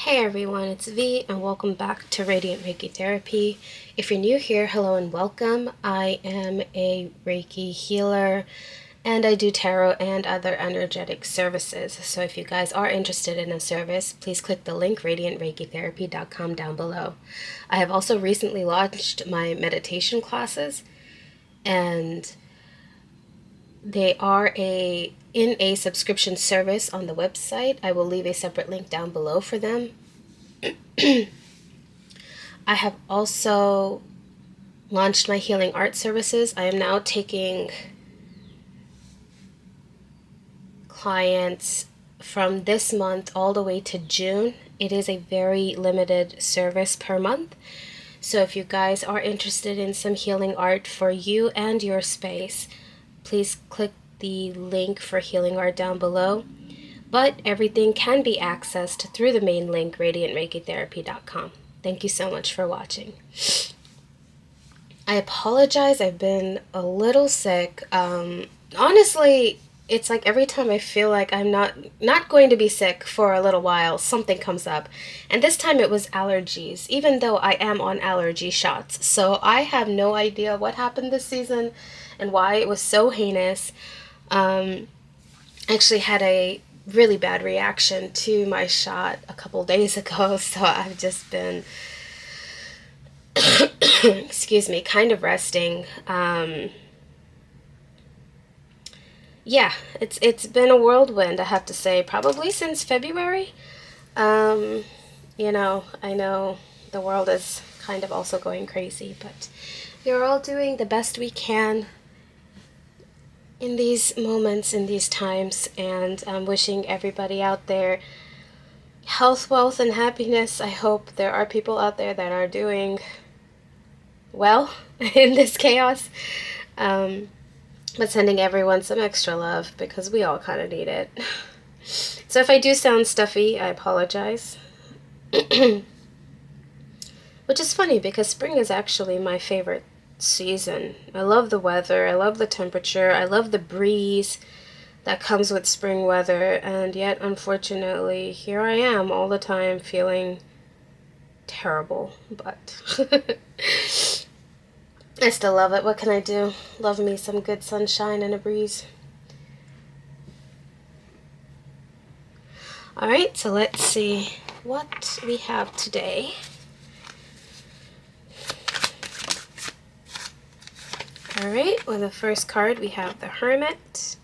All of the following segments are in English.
Hey everyone, it's V and welcome back to Radiant Reiki Therapy. If you're new here, hello and welcome. I am a Reiki healer and I do tarot and other energetic services. So if you guys are interested in a service, please click the link radiantreikitherapy.com down below. I have also recently launched my meditation classes and they are in a subscription service on the website. I will leave a separate link down below for them. I have also launched my healing art services. I am now taking clients from this month all the way to June. It is a very limited service per month. So if you guys are interested in some healing art for you and your space, please click the link for healing art down below. But everything can be accessed through the main link, radiantreikitherapy.com. Thank you so much for watching. I apologize, I've been a little sick. Honestly, it's like every time I feel like I'm not going to be sick for a little while, something comes up. And this time it was allergies, even though I am on allergy shots. So I have no idea what happened this season and why it was so heinous. I actually had a really bad reaction to my shot a couple days ago, so I've just been excuse me, kind of resting. Yeah, it's been a whirlwind, I have to say, probably since February. I know the world is kind of also going crazy, but we're all doing the best we can in these moments, in these times, and I'm wishing everybody out there health, wealth, and happiness. I hope there are people out there that are doing well in this chaos, but sending everyone some extra love because we all kind of need it. So if I do sound stuffy, I apologize. Which is funny because spring is actually my favorite season. I love the weather, I love the temperature, I love the breeze that comes with spring weather, and yet unfortunately here I am all the time feeling terrible, but I still love it. What can I do? Love me some good sunshine and a breeze. Alright, so let's see what we have today. Alright, well, the first card we have the Hermit.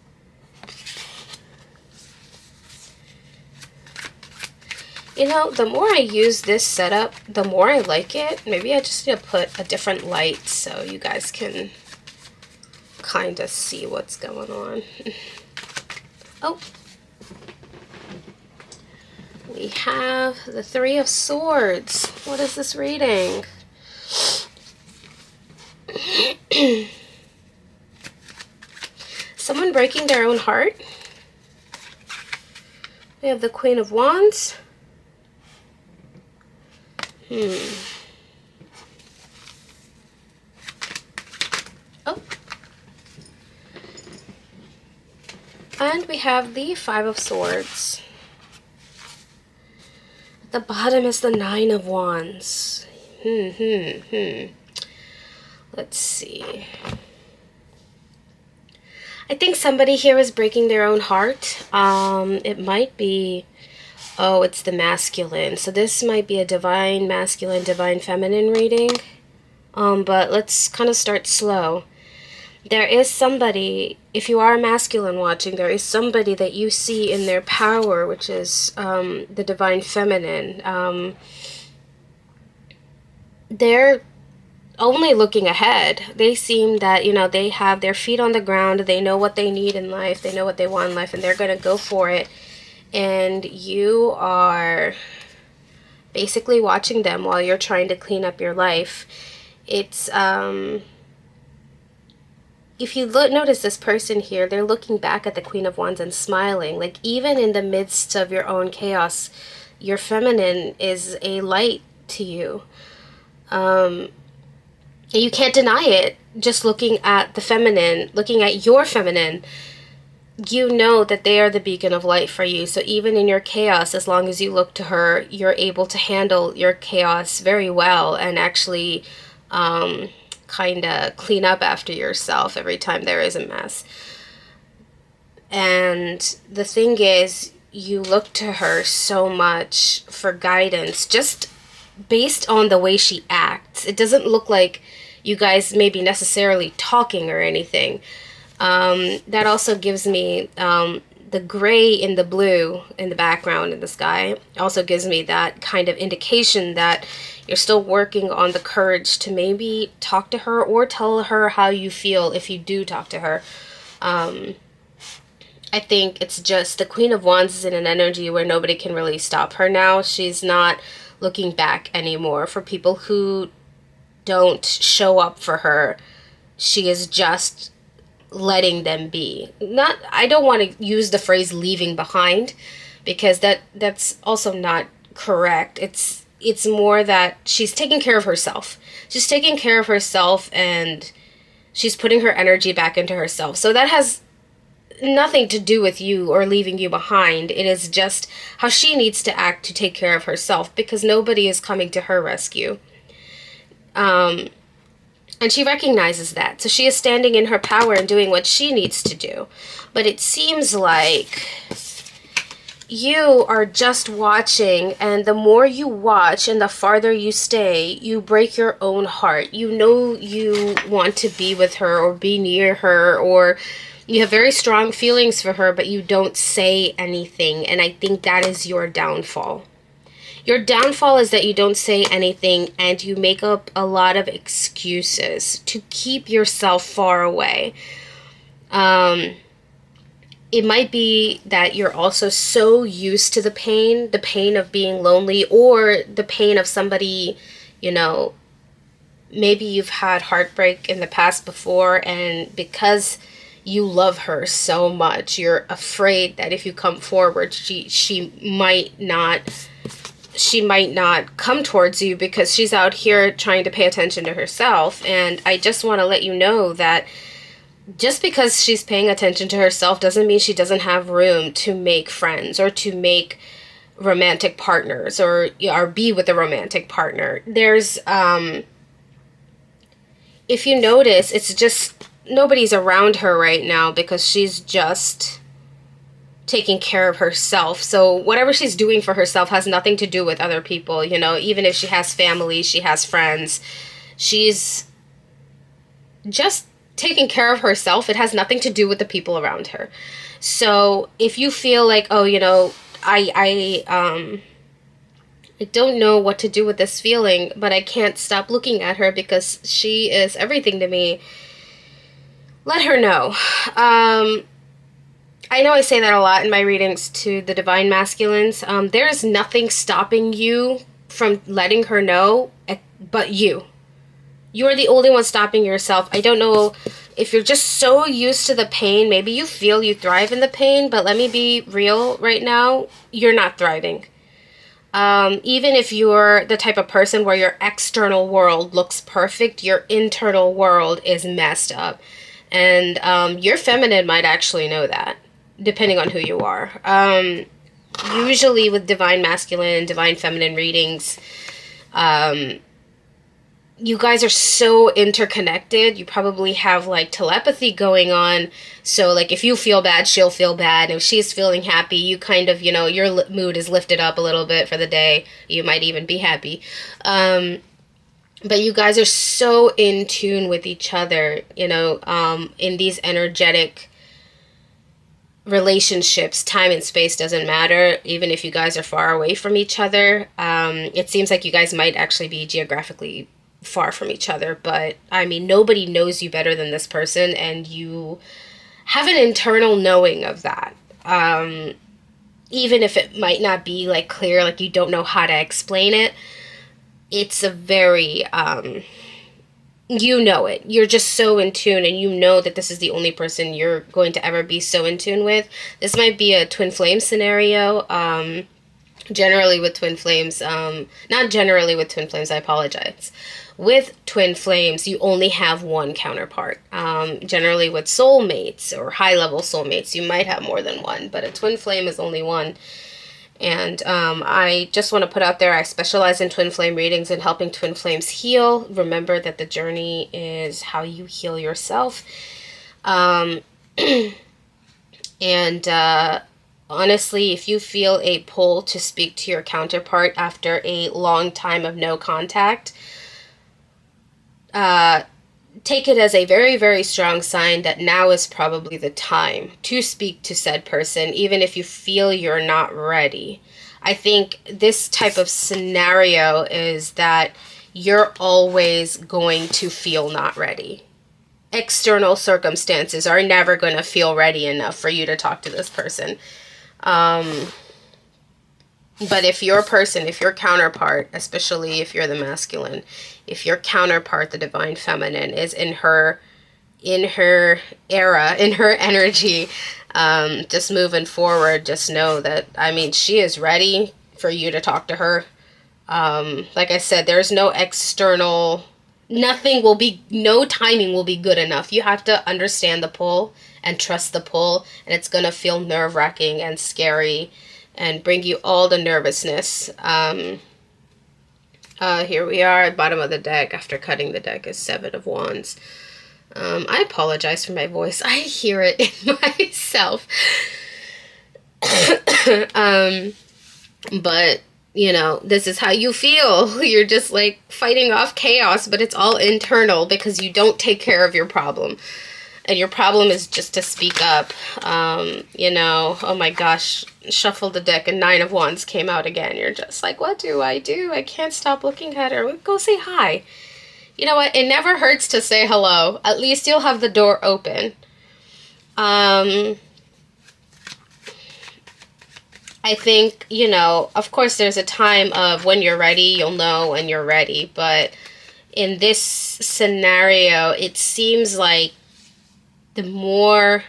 You know, the more I use this setup, the more I like it. Maybe I just need to put a different light so you guys can kind of see what's going on. Oh. We have the Three of Swords. What is this reading? Someone breaking their own heart. We have the Queen of Wands. Oh. And we have the Five of Swords. At the bottom is the Nine of Wands. Let's see. I think somebody here is breaking their own heart. It might be... Oh, it's the masculine. So this might be a divine masculine, divine feminine reading. But let's kind of start slow. There is somebody, if you are a masculine watching, there is somebody that you see in their power, which is the divine feminine. They're only looking ahead. They seem that, they have their feet on the ground. They know what they need in life. They know what they want in life, and they're going to go for it. And you are basically watching them while you're trying to clean up your life. It's, if you notice this person here, they're looking back at the Queen of Wands and smiling. Like, even in the midst of your own chaos, your feminine is a light to you. You can't deny it. Just looking at the feminine, looking at your feminine, you know that they are the beacon of light for you. So even in your chaos, as long as you look to her, you're able to handle your chaos very well and actually kind of clean up after yourself every time there is a mess. And the thing is, you look to her so much for guidance, just based on the way she acts. It doesn't look like you guys may be necessarily talking or anything. That also gives me the gray and the blue in the background in the sky also gives me that kind of indication that you're still working on the courage to maybe talk to her or tell her how you feel if you do talk to her. I think it's just the Queen of Wands is in an energy where nobody can really stop her now. She's not looking back anymore. For people who don't show up for her, she is just letting them be. Not, I don't want to use the phrase leaving behind, because that's also not correct. It's more that she's taking care of herself. She's taking care of herself and she's putting her energy back into herself. So that has nothing to do with you or leaving you behind. It is just how she needs to act to take care of herself, because nobody is coming to her rescue. And she recognizes that. So she is standing in her power and doing what she needs to do. But it seems like you are just watching, and the more you watch and the farther you stay, you break your own heart. You know you want to be with her or be near her, or you have very strong feelings for her, but you don't say anything. And I think that is your downfall. Your downfall is that you don't say anything and you make up a lot of excuses to keep yourself far away. It might be that you're also so used to the pain of being lonely, or the pain of somebody, maybe you've had heartbreak in the past before, and because you love her so much, you're afraid that if you come forward, she might not come towards you because she's out here trying to pay attention to herself. And I just want to let you know that just because she's paying attention to herself doesn't mean she doesn't have room to make friends or to make romantic partners or be with a romantic partner. There's, if you notice, it's just nobody's around her right now because she's just taking care of herself. So whatever she's doing for herself has nothing to do with other people. Even if she has family, she has friends, she's just taking care of herself. It has nothing to do with the people around her. So if you feel like, I don't know what to do with this feeling, but I can't stop looking at her because she is everything to me, let her know. I know I say that a lot in my readings to the Divine Masculines. There is nothing stopping you from letting her know but you. You are the only one stopping yourself. I don't know if you're just so used to the pain. Maybe you feel you thrive in the pain, but let me be real right now. You're not thriving. Even if you're the type of person where your external world looks perfect, your internal world is messed up. And your feminine might actually know that, depending on who you are. Usually with Divine Masculine and Divine Feminine readings, you guys are so interconnected. You probably have telepathy going on. So if you feel bad, she'll feel bad. If she's feeling happy, you kind of, your mood is lifted up a little bit for the day. You might even be happy. But you guys are so in tune with each other, in these energetic relationships. Time and space doesn't matter, even if you guys are far away from each other. It seems like you guys might actually be geographically far from each other, but nobody knows you better than this person, and you have an internal knowing of that. Even if it might not be clear, you don't know how to explain it, it's a very it. You're just so in tune, and you know that this is the only person you're going to ever be so in tune with. This might be a twin flame scenario. Generally with twin flames, not generally with twin flames, I apologize. With twin flames, you only have one counterpart. Generally with soulmates or high level soulmates, you might have more than one, but a twin flame is only one. And I just want to put out there, I specialize in twin flame readings and helping twin flames heal. Remember that the journey is how you heal yourself. And honestly, if you feel a pull to speak to your counterpart after a long time of no contact, take it as a very, very strong sign that now is probably the time to speak to said person, even if you feel you're not ready. I think this type of scenario is that you're always going to feel not ready. External circumstances are never going to feel ready enough for you to talk to this person. But if your person, if your counterpart, especially if you're the masculine, if your counterpart, the divine feminine, is in her era, in her energy, just moving forward, just know that, I mean, she is ready for you to talk to her. Like I said, there's no external, no timing will be good enough. You have to understand the pull and trust the pull, and it's going to feel nerve-wracking and scary and bring you all the nervousness. Here we are at bottom of the deck. After cutting the deck is Seven of Wands. I apologize for my voice. I hear it in myself. But, you know, this is how you feel. You're just like fighting off chaos, but it's all internal because you don't take care of your problem. And your problem is just to speak up. You know, oh my gosh, shuffle the deck and Nine of Wands came out again. You're just like, what do? I can't stop looking at her. Go say hi. You know what? It never hurts to say hello. At least you'll have the door open. I think, you know, of course there's a time of when you're ready, you'll know when you're ready. But in this scenario, it seems like the more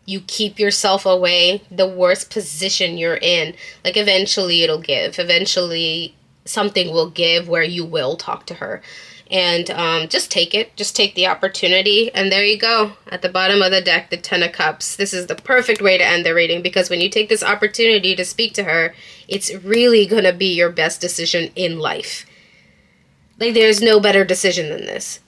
you keep yourself away, the worse position you're in. Like, eventually it'll give. Eventually something will give where you will talk to her. And just take it. Just take the opportunity. And there you go. At the bottom of the deck, the Ten of Cups. This is the perfect way to end the reading, because when you take this opportunity to speak to her, it's really going to be your best decision in life. Like, there's no better decision than this.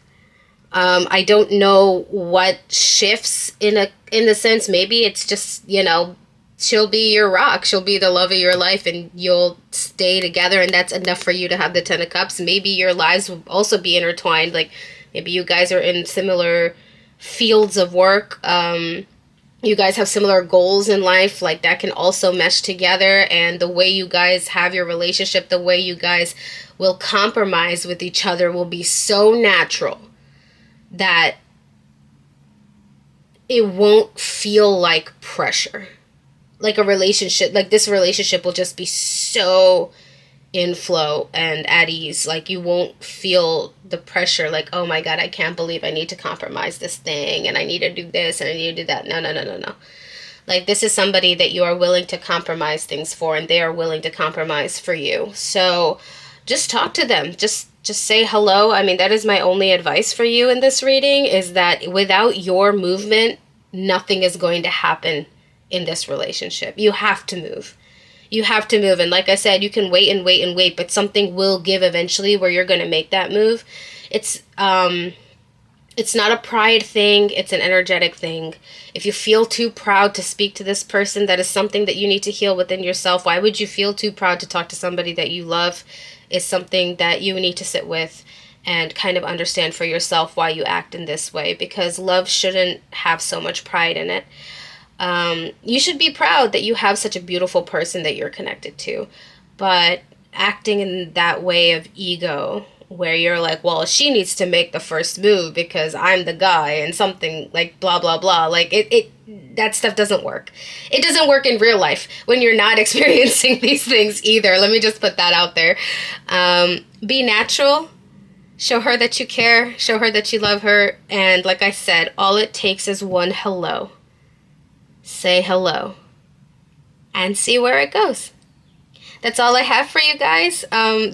I don't know what shifts in the sense. Maybe it's just, you know, she'll be your rock. She'll be the love of your life and you'll stay together, and that's enough for you to have the Ten of Cups. Maybe your lives will also be intertwined. Like, maybe you guys are in similar fields of work. You guys have similar goals in life. Like, that can also mesh together, and the way you guys have your relationship, the way you guys will compromise with each other will be so natural that it won't feel like pressure. Like a relationship, like this relationship will just be so in flow and at ease. Like, you won't feel the pressure, like, oh my God, I can't believe I need to compromise this thing and I need to do this and I need to do that. No. Like, this is somebody that you are willing to compromise things for, and they are willing to compromise for you. So just talk to them. Just say hello. I mean, that is my only advice for you in this reading, is that without your movement, nothing is going to happen in this relationship. You have to move. You have to move. And like I said, you can wait and wait and wait, but something will give eventually where you're going to make that move. It's not a pride thing. It's an energetic thing. If you feel too proud to speak to this person, that is something that you need to heal within yourself. Why would you feel too proud to talk to somebody that you love? Is something that you need to sit with and kind of understand for yourself why you act in this way, because love shouldn't have so much pride in it. You should be proud that you have such a beautiful person that you're connected to, but acting in that way of ego, where you're like, well, she needs to make the first move because I'm the guy, and something like blah, blah, blah. Like, that stuff doesn't work. It doesn't work in real life when you're not experiencing these things either. Let me just put that out there. Be natural. Show her that you care. Show her that you love her. And like I said, all it takes is one hello. Say hello and see where it goes. That's all I have for you guys.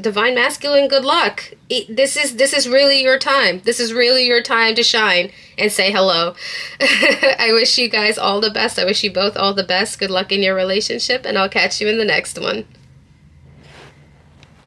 Divine Masculine, good luck. This is really your time. This is really your time to shine and say hello. I wish you guys all the best. I wish you both all the best. Good luck in your relationship, and I'll catch you in the next one.